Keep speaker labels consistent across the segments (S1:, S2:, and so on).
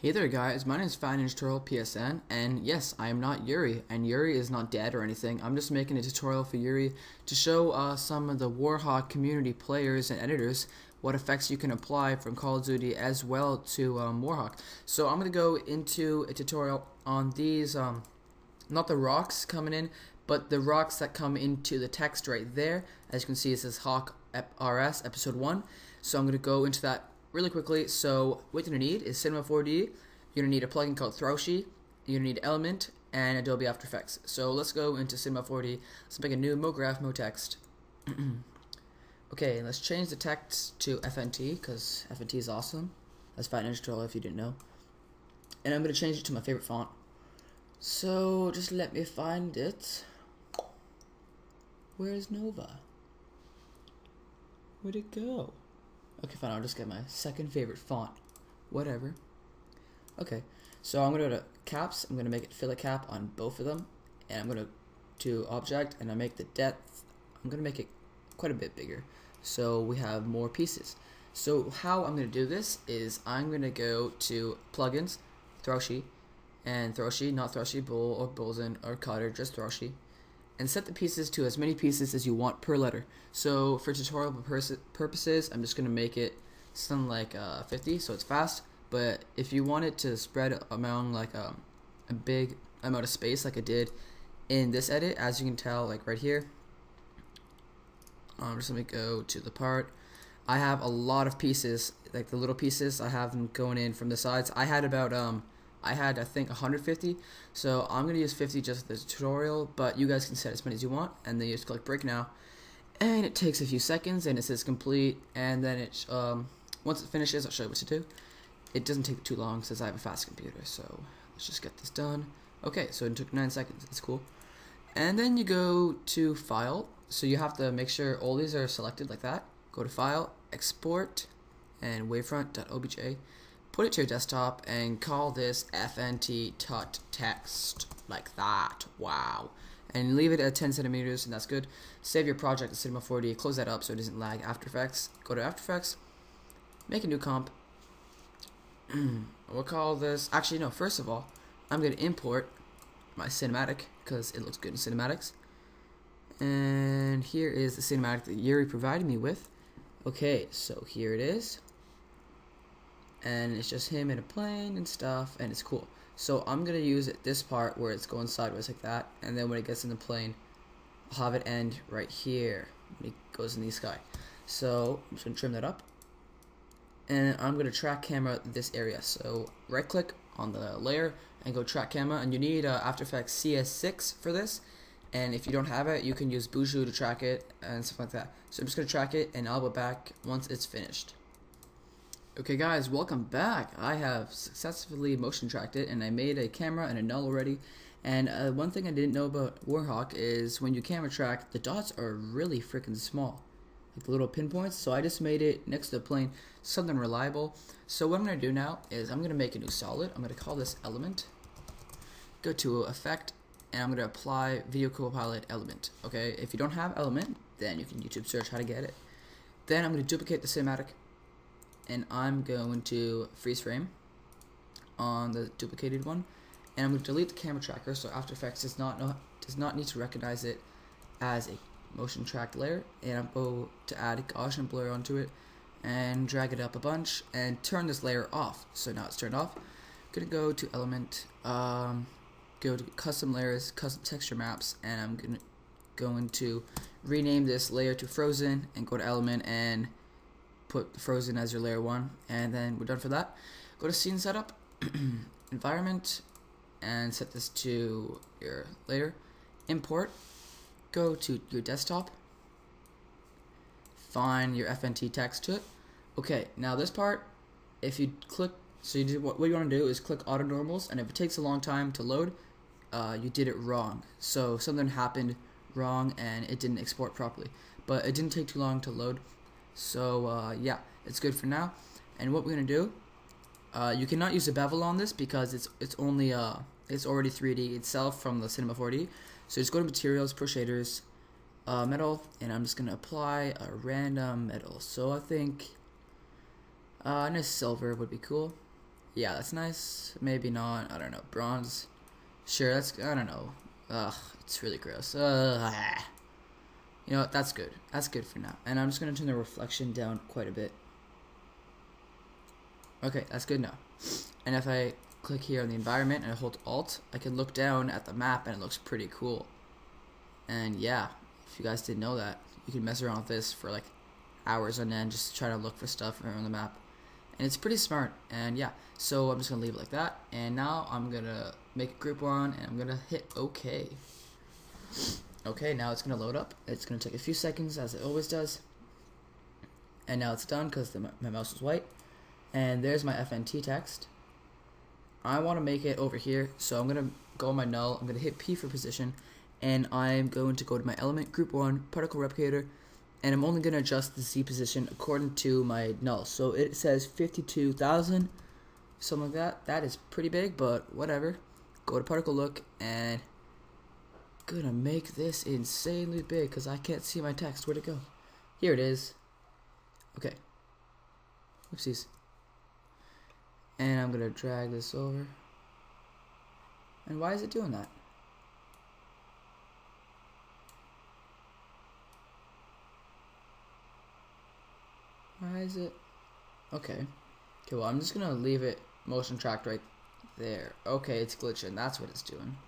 S1: Hey there guys, my name is Tutorial PSN, and yes, I am not Yuri, and Yuri is not dead or anything. I'm just making a tutorial for Yuri to show some of the WarhawK community players and editors what effects you can apply from Call of Duty as well to WarhawK. So I'm going to go into a tutorial on these, not the rocks coming in, but the rocks that come into the text right there. As you can see, it says Hawk RS Episode 1. So I'm going to go into that really quickly. So what you're going to need is Cinema 4D, you're going to need a plugin called WarhawK, you're going to need Element, and Adobe After Effects. So let's go into Cinema 4D, let's make a new MoGraph MoText. Okay, let's change the text to FNT, because FNT is awesome. That's Fat Ninja Tutorial if you didn't know. And I'm going to change it to my favorite font. So just let me find it. Where's Nova? Where'd it go? Okay, fine, I'll just get my second favorite font. Whatever. Okay, so I'm going to go to caps. I'm going to make it fill a cap on both of them. And I'm going to object, and I make the depth. I'm going to make it quite a bit bigger, so we have more pieces. So how I'm going to do this is I'm going to go to plugins, WarhawK, and WarhawK, not WarhawK Bull or Bullseye or Cutter, just WarhawK. And set the pieces to as many pieces as you want per letter. So for tutorial purposes, I'm just going to make it something like 50, so it's fast. But if you want it to spread among like a big amount of space like I did in this edit, as you can tell, like right here, just let me go to the part. I have a lot of pieces, like the little pieces, I have them going in from the sides. I had about I think 150, so I'm going to use 50 just for the tutorial, but you guys can set as many as you want, and then you just click break now, and it takes a few seconds, and it says complete, and then it, once it finishes, I'll show you what to do. It doesn't take too long since I have a fast computer, so let's just get this done. Okay, so it took 9 seconds, that's cool. And then you go to File, so you have to make sure all these are selected like that. Go to File, Export, and wavefront.obj. Put it to your desktop and call this FNT.text like that. Wow. And leave it at 10 centimeters, and that's good. Save your project to Cinema 4D, close that up so it doesn't lag. After Effects, go to After Effects, make a new comp. We'll call this, actually no, first of all, I'm going to import my cinematic because it looks good in cinematics. And here is the cinematic that Yuri provided me with. Okay, so here it is. And it's just him in a plane and stuff, and it's cool. So I'm gonna use it this part where it's going sideways like that, and then when it gets in the plane, I'll have it end right here when it goes in the sky. So I'm just gonna trim that up, and I'm gonna track camera this area. So right click on the layer and go track camera, and you need After Effects CS6 for this. And if you don't have it, you can use Buju to track it and stuff like that. So I'm just gonna track it, and I'll be back once it's finished. Okay guys, welcome back. I have successfully motion tracked it, and I made a camera and a null already. And one thing I didn't know about WarhawK is when you camera track, the dots are really freaking small, like the little pinpoints. So I just made it next to the plane, something reliable. So what I'm going to do now is I'm going to make a new solid. I'm going to call this Element. Go to Effect, and I'm going to apply Video Copilot Element. Okay, if you don't have Element, then you can YouTube search how to get it. Then I'm going to duplicate the cinematic, and I'm going to freeze frame on the duplicated one, and I'm going to delete the camera tracker, so After Effects does not need to recognize it as a motion tracked layer. And I'm going to add a Gaussian blur onto it and drag it up a bunch and turn this layer off. So now it's turned off. I'm going to go to Element, go to Custom Layers, Custom Texture Maps, and I'm going to rename this layer to Frozen, and go to Element and put Frozen as your layer 1, and then we're done for that. Go to Scene Setup, Environment, and set this to your layer. Import, go to your desktop, find your FNT text to it. Okay, now this part, if you click, so you do, what you want to do is click Auto Normals, and if it takes a long time to load, you did it wrong. So something happened wrong and it didn't export properly, but it didn't take too long to load. So yeah, it's good for now. And what we're gonna do, you cannot use a bevel on this because it's only it's already 3D itself from the Cinema 4D. So just go to Materials, Pro Shaders, Metal, and I'm just gonna apply a random metal. So I think nice silver would be cool. Yeah, that's nice. Maybe not. I don't know. Bronze. Sure, that's, I don't know. Ugh, it's really gross. You know what? That's good. That's good for now. And I'm just gonna turn the reflection down quite a bit. Okay, that's good now. And if I click here on the environment and I hold Alt, I can look down at the map and it looks pretty cool. And yeah, if you guys didn't know that, you can mess around with this for like hours on end, just trying to look for stuff around the map. And it's pretty smart. And yeah, so I'm just gonna leave it like that. And now I'm gonna make a group one and I'm gonna hit OK. Okay, now it's gonna load up. It's gonna take a few seconds as it always does. And now it's done because my mouse is white. And there's my FNT text. I want to make it over here, so I'm gonna go on my null. I'm gonna hit P for position, and I'm going to go to my element group 1 particle replicator, and I'm only gonna adjust the Z position according to my null. So it says 52,000, something like that. That is pretty big, but whatever. Go to particle look, and gonna make this insanely big because I can't see my text. Where'd it go? Here it is. Okay. Oopsies. And I'm gonna drag this over. And why is it doing that? Why is it? Okay. Okay, well, I'm just gonna leave it motion tracked right there. Okay, it's glitching. That's what it's doing.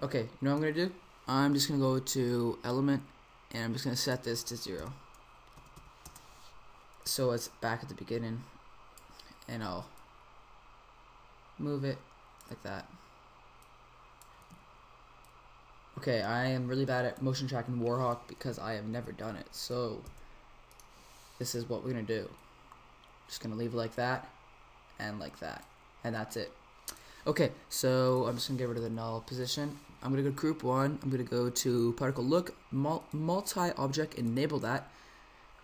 S1: Okay, you know what I'm gonna do? I'm just gonna go to element and I'm just gonna set this to 0. So it's back at the beginning. And I'll move it like that. Okay, I am really bad at motion tracking WarhawK because I have never done it. So this is what we're gonna do. Just gonna leave it like that and like that, and that's it. Okay, so I'm just gonna get rid of the null position. I'm gonna go to group 1. I'm gonna go to particle look, multi-object, enable that.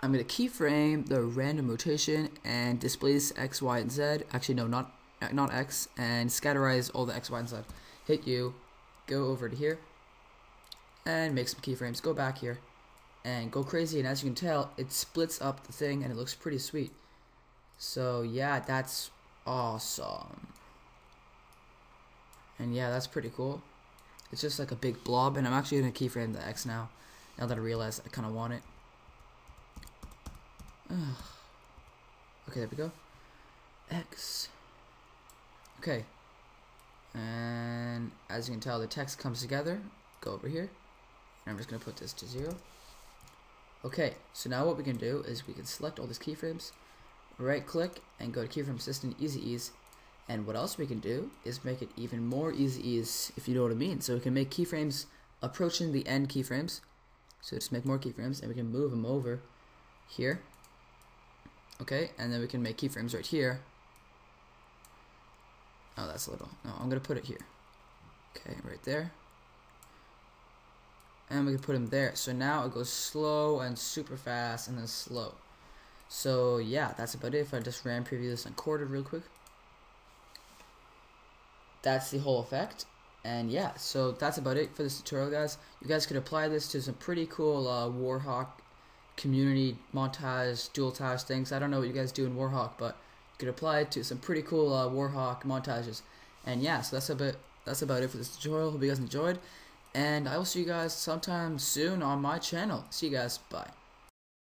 S1: I'm going to keyframe the random rotation and displace X, Y, and Z. Actually, no, not X. And scatterize all the X, Y, and Z. Hit U. Go over to here. And make some keyframes. Go back here. And go crazy. And as you can tell, it splits up the thing and it looks pretty sweet. So, yeah, that's awesome. And yeah, that's pretty cool. It's just like a big blob. And I'm actually going to keyframe the X now. Now that I realize I kind of want it. Okay, there we go. X. Okay. And as you can tell, the text comes together. Go over here. And I'm just going to put this to 0. Okay, so now what we can do is we can select all these keyframes, right click, and go to keyframe assistant, easy ease. And what else we can do is make it even more easy ease, if you know what I mean. So we can make keyframes approaching the end keyframes. So just make more keyframes, and we can move them over here. Okay, and then we can make keyframes right here. Oh, that's a little. No, I'm gonna put it here. Okay, right there. And we can put them there. So now it goes slow and super fast and then slow. So yeah, that's about it. If I just ran preview this and quartered real quick. That's the whole effect. And yeah, so that's about it for this tutorial, guys. You guys could apply this to some pretty cool WarhawK community montage, dual task things. I don't know what you guys do in WarhawK, but you could apply it to some pretty cool WarhawK montages. And yeah, so that's about it for this tutorial. Hope you guys enjoyed, and I will see you guys sometime soon on my channel. See you guys. Bye.